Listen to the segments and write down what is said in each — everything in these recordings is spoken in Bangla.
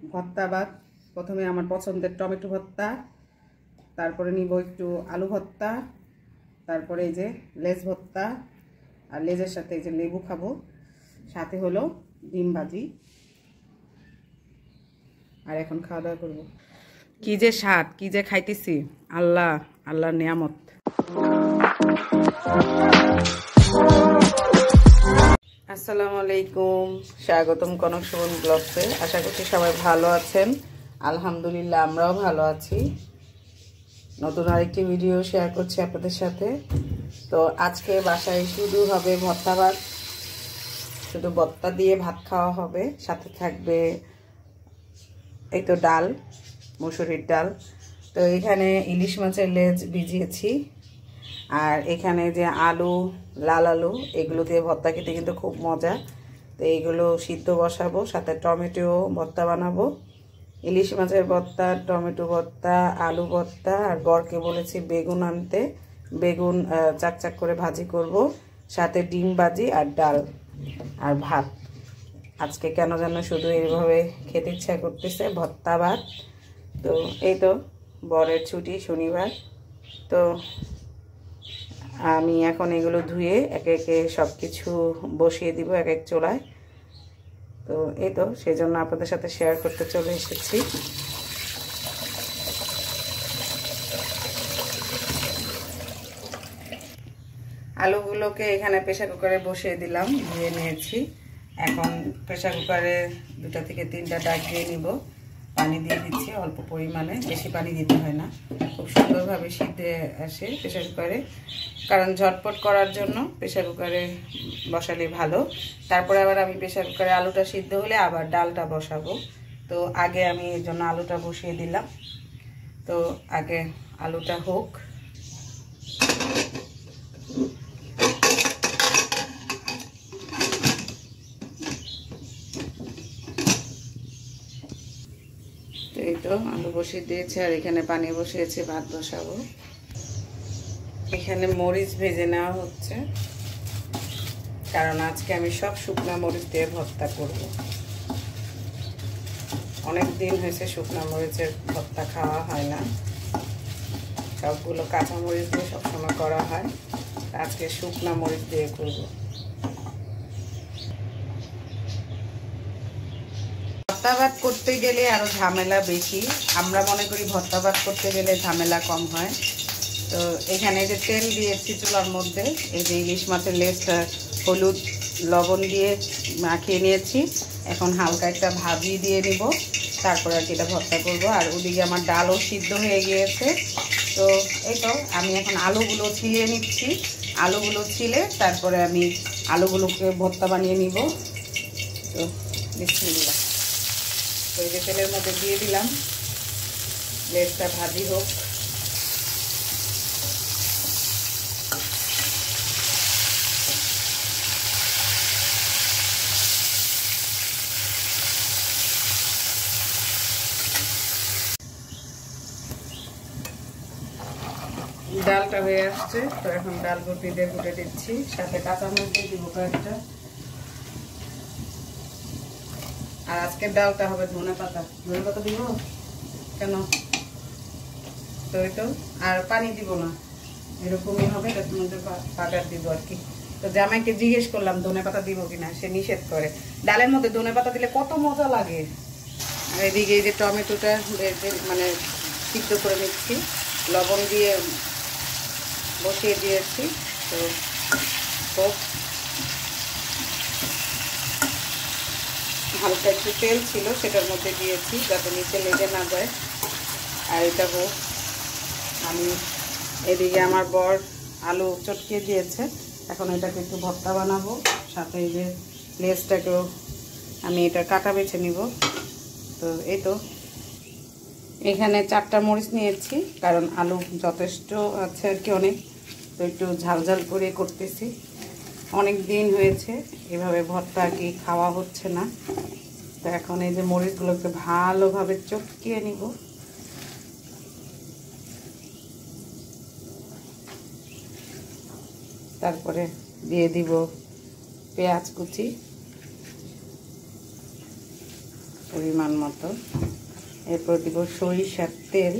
ভর্তা ভাত। প্রথমে আমার পছন্দের টমেটো ভর্তা, তারপরে নিব একটু আলু ভর্তা, তারপরে এই যে লেজ ভর্তা, আর লেজের সাথে এই যে লেবু খাবো, সাথে হলো ডিম ভাজি। আর এখন খাওয়া দাওয়া করবো। কি যে স্বাদ, কি যে খাইতেছি, আল্লাহ আল্লাহর নিয়ামত। আসসালামু আলাইকুম, স্বাগতম কনক সুমন ব্লগসে। আশা করছি সবাই ভালো আছেন। আলহামদুলিল্লাহ আমরাও ভালো আছি। নতুন আরেকটি ভিডিও শেয়ার করছি আপনাদের সাথে। তো আজকে বাসায় শুধু হবে ভর্তা ভাত, শুধু ভর্তা দিয়ে ভাত খাওয়া হবে। সাথে থাকবে এই তো ডাল, মসুরির ডাল। তো এখানে ইলিশ মাছের লেজ ভিজিয়েছি, আর এখানে যে আলু, লাল আলু, এগুলো দিয়ে ভর্তা খেতে কিন্তু খুব মজা। তো এইগুলো সিদ্ধ বসাবো, সাথে টমেটো ভর্তা বানাবো। ইলিশ মাছের ভর্তা, টমেটো ভর্তা, আলু ভর্তা, আর বরকে বলেছি বেগুন আনতে, বেগুন চাকচাক করে ভাজি করব, সাথে ডিম ভাজি আর ডাল আর ভাত। আজকে কেন যেন শুধু এইভাবে খেতে ইচ্ছা করতেছে, ভর্তা ভাত। তো এই তো বরের ছুটি শনিবার, তো আমি এখন এগুলো ধুয়ে একে একে সব কিছু বসিয়ে দিব এক এক চুলায়। তো এই তো সেই জন্য আপনাদের সাথে শেয়ার করতে চলে এসেছি। আলুগুলোকে এখানে প্রেসার কুকারে বসিয়ে দিলাম, ধুয়ে নিয়েছি। এখন প্রেসার কুকারে 2 থেকে 3টা ডাক দিয়ে নিব। পানি দিয়ে দিচ্ছি অল্প পরিমাণে, বেশি পানি দিতে হয় না, খুব সুন্দরভাবে সিদ্ধ আসে প্রেসার কুকারে। কারণ ঝটপট করার জন্য প্রেসার কুকারে বসালে ভালো। তারপরে আবার আমি প্রেসার কুকারে আলুটা সিদ্ধ হলে আবার ডালটা বসাবো। তো আগে আমি এর জন্য আলুটা বসিয়ে দিলাম। তো আগে আলুটা হোক। এই তো আলু বসিয়ে দিয়েছি, আর এখানে পানি বসিয়েছি, ভাত বসাবো। এখানে মরিচ ভেজে নেওয়া হচ্ছে, কারণ আজকে আমি সব শুকনা মরিচ দিয়ে ভর্তা করব। অনেক দিন হয়েছে শুকনা মরিচের ভর্তা খাওয়া হয় না, সবগুলো কাঁচা মরিচ দিয়ে সবসময় করা হয়। আজকে শুকনা মরিচ দিয়ে করব। ভর্তা ভাত করতে গেলে আরো ঝামেলা বেশি। আমরা মনে করি ভর্তা ভাত করতে গেলে ঝামেলা কম হয়। তো এখানে যে তেল দিয়েছি চুলার মধ্যে, এই যে ইলিশ মাছের লেজটা হলুদ লবণ দিয়ে মাখিয়ে নিয়েছি। এখন হালকা একটা ভাজি দিয়ে নিব, তারপরে আর কি এটা ভর্তা করব। আর ওদিকে আমার ডালও সিদ্ধ হয়ে গিয়েছে। তো এই তো আমি এখন আলুগুলো ছিলে নিচ্ছি। আলুগুলো ছিলে তারপরে আমি আলুগুলোকে ভর্তা বানিয়ে নিব। তো বিসমিল্লাহ। তো এই যে তেলের মধ্যে দিয়ে দিলাম, লেজটা ভাজি হোক। ডালটা হয়ে আসছে, তো এখন ডাল বটি দিয়ে ফুটে দিচ্ছি, সাথে কাঁচামরিচ দিয়ে দিব কয়েকটা। আর আজকের ডালটা হবে ধনে পাতা। ধনে পাতা দিব কেন? তো এই তো আর পানি দিব না, এরকমই হবে। তার মধ্যে বাগার দিব আর কি। তো জামাইকে জিজ্ঞেস করলাম ধনে পাতা দিব কিনা, সে নিষেধ করে। ডালের মধ্যে ধনে পাতা দিলে কত মজা লাগে। আর এদিকে এই যে টমেটোটা মানে সিদ্ধ করে নিচ্ছি, লবণ দিয়ে বসিয়ে দিয়েছি। তো হালকা একটু তেল ছিল, সেটার মধ্যে দিয়েছি যাতে নিচে লেগে না যায়। আর এটা হোক। আমি এদিকে আমার বর আলু চটকিয়ে দিয়েছে, এখন এটাকে একটু ভর্তা বানাবো। সাথে এই যে লেজটাকেও আমি এটা কাটা বেছে নিব। তো এই তো এখানে 4টা মরিচ নিয়েছি, কারণ আলু যথেষ্ট আছে আর কি, অনেক। তো একটু ঝাল ঝাল করে করতেছি। অনেক দিন হয়েছে এভাবে ভর্তা আর কি খাওয়া হচ্ছে না। তো এখন এই যে মরিচগুলোকে ভালোভাবে চটকিয়ে নিব। তারপরে দিয়ে দিব পেঁয়াজ কুচি, পরিমাণ মতো। এরপর দিব সরিষার তেল,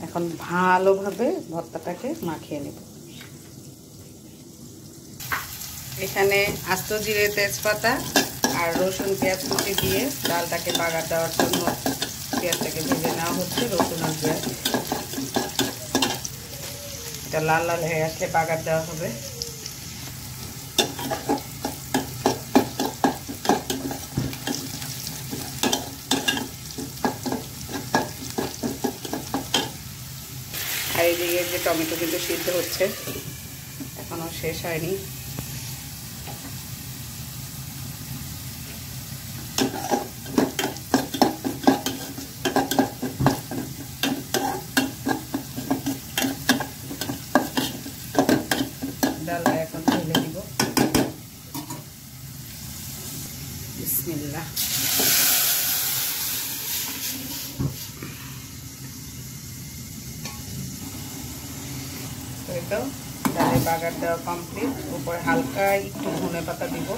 এখন ভালোভাবে ভর্তাটাকে মাখিয়ে নেব। এখানে আস্ত জিরে, তেজপাতা আর রসুন পেঁয়াজ কুচি দিয়ে ডালটাকে বাগার দেওয়ার জন্য পেঁয়াজটাকে ভেজে নেওয়া হচ্ছে। রসুন আর পেঁয়াজ এটা লাল লাল হয়ে আসলে বাগার দেওয়া হবে। আর এইদিকে যে টমেটো কিন্তু সিদ্ধ হচ্ছে, এখনো শেষ হয়নি। ডালটা এখন ঢেলে দিব। বিসমিল্লাহ। এই তো ডালে বাগার দেওয়া কমপ্লিট। উপরে হালকা একটু ধনে পাতা দিব,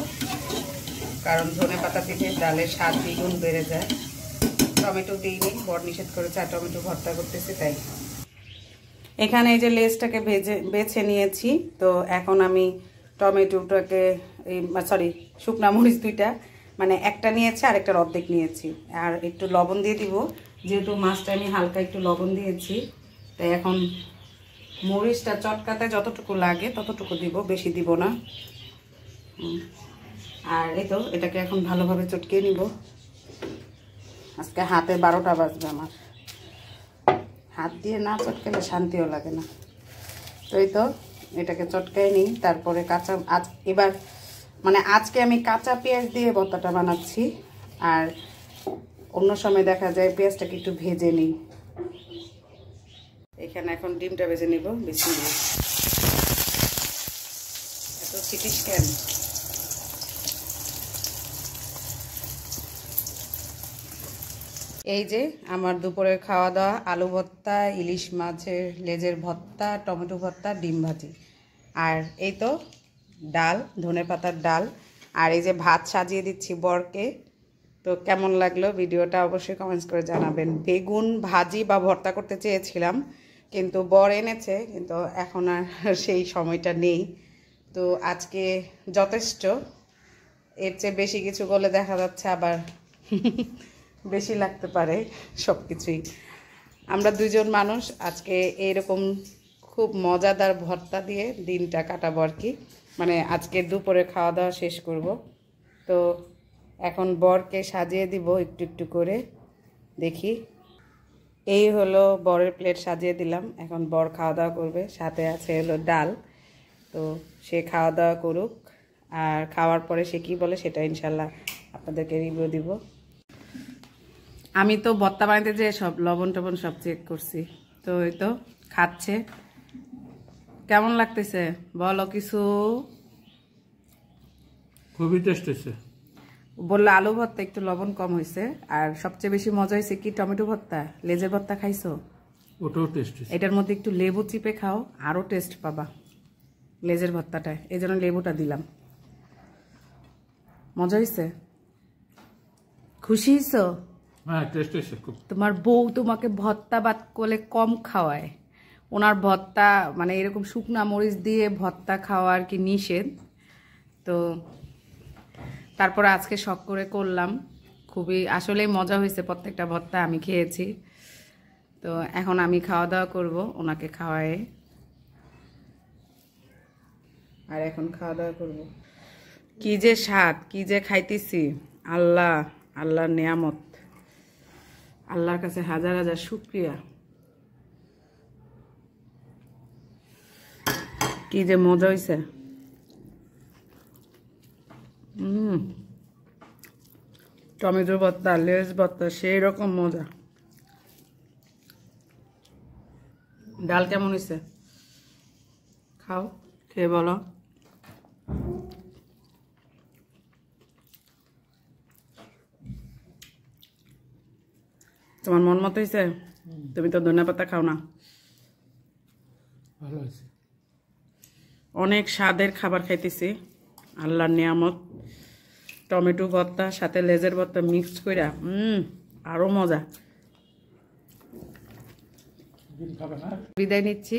কারণ ধনে পাতা দিলে ডালের স্বাদ দ্বিগুণ বেড়ে যায়। টমেটো দিইনি, বড় নিষেধ করেছে, আর টমেটো ভর্তা করতেছি তাই। এখানে এই যে লেসটাকে বেছে নিয়েছি। তো এখন আমি টমেটোটাকে শুকনা মরিচ দুইটা, মানে একটা নিয়েছি আর একটার অর্ধেক নিয়েছি, আর একটু লবণ দিয়ে দিব। যেহেতু মাছটা আমি হালকা একটু লবণ দিয়েছি, তাই এখন মরিচটা চটকাতে যতটুকু লাগে ততটুকু দিব, বেশি দিব না। আর এই তো এটাকে এখন ভালোভাবে চটকিয়ে নিব। আজকে হাতে 12টা বাজবে আমার, হাত দিয়ে না চটকালে শান্তিও লাগে না। তো এই তো এটাকে চটকাই নিই। তারপরে এবার মানে আজকে আমি কাঁচা পেঁয়াজ দিয়ে ভর্তাটা বানাচ্ছি, আর অন্য সময় দেখা যায় পেঁয়াজটাকে একটু ভেজে নিই। এখানে এখন ডিমটা ভেজে নিব। বিসমিল্লাহ। এত ছিটিস কেন? এই যে আমার দুপুরের খাওয়া দাওয়া, আলু ভর্তা, ইলিশ মাছের লেজের ভর্তা, টমেটো ভর্তা, ডিম ভাজি, আর এই তো ডাল, ধনেপাতার ডাল। আর এই যে ভাত সাজিয়ে দিচ্ছি বরকে। তো কেমন লাগলো ভিডিওটা অবশ্যই কমেন্টস করে জানাবেন। বেগুন ভাজি বা ভর্তা করতে চেয়েছিলাম, কিন্তু বর এনেছে, কিন্তু এখন আর সেই সময়টা নেই। তো আজকে যথেষ্ট, এর চেয়ে বেশি কিছু করলে দেখা যাচ্ছে আবার বেশি লাগতে পারে সব কিছুই। আমরা দুজন মানুষ, আজকে এইরকম খুব মজাদার ভর্তা দিয়ে দিনটা কাটাবো আর কি, মানে আজকে দুপুরে খাওয়া দাওয়া শেষ করব। তো এখন বরকে সাজিয়ে দিব একটু একটু করে, দেখি। এই হলো বরের প্লেট সাজিয়ে দিলাম। এখন বর খাওয়া দাওয়া করবে, সাথে আছে হলো ডাল। তো সে খাওয়া দাওয়া করুক, আর খাওয়ার পরে সে কী বলে সেটা ইনশাল্লাহ আপনাদেরকে রিভিউ দিব। আমি তো ভর্তা বানাইতে যে সব লবণ টবণ সব চেক করছি। তো এই তো খাচ্ছে। কেমন লাগতেছে বলো কিছু? খুবই টেস্ট হয়েছে। বললো আলু ভর্তা একটু লবণ কম হয়েছে, আর সবচেয়ে বেশি মজা হয়েছে কি টমেটো ভর্তা। লেজের ভর্তা খাইছো? ওটাও টেস্ট হয়েছে। এটার মধ্যে একটু লেবু চিপে খাও, আরো টেস্ট পাবা লেজের ভর্তাটায়। এই জন্য লেবুটা দিলাম। মজা হয়েছে? খুশি হয়েছো? হ্যাঁ, টেস্ট হয়েছে খুব। তোমার বউ তোমাকে ভর্তা বাদ করলে কম খাওয়ায়। ওনার ভর্তা মানে এরকম শুকনা মরিচ দিয়ে ভর্তা খাওয়া আর কি নিষেধ। তো তারপরে আজকে শখ করে করলাম, খুবই আসলেই মজা হয়েছে। প্রত্যেকটা ভর্তা আমি খেয়েছি। তো এখন আমি খাওয়া দাওয়া করব ওনাকে খাওয়ায়ে, আর এখন খাওয়া দাওয়া করব। কি যে স্বাদ, কি যে খাইতেছি! আল্লাহ, আল্লাহর নিয়ামত, আল্লাহর কাছে হাজার হাজার শুকরিয়া। কি যে মজা হয়েছে! টমেটোর ভর্তা, লেজ ভর্তা সেই রকম মজা। ডাল কেমন হয়েছে? খাও, খেয়ে বলো। তোমার মন মতো হয়েছে? তুমি তো ধনেপাতা খাও না। ভালো আছে। অনেক স্বাদের খাবার খাইতেছি, আল্লাহর নিয়ামত। টমেটো ভর্তা সাথে লেজের ভর্তা মিক্স কইরা আরো মজা। খাবে না? বিদায় নিচ্ছি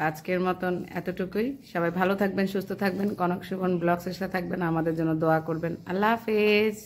আজকের মতন এতটুকুই। সবাই ভালো থাকবেন, সুস্থ থাকবেন, কনক সুমন ব্লগসের সাথে থাকবেন, আমাদের জন্য দোয়া করবেন। আল্লাহ হাফেজ।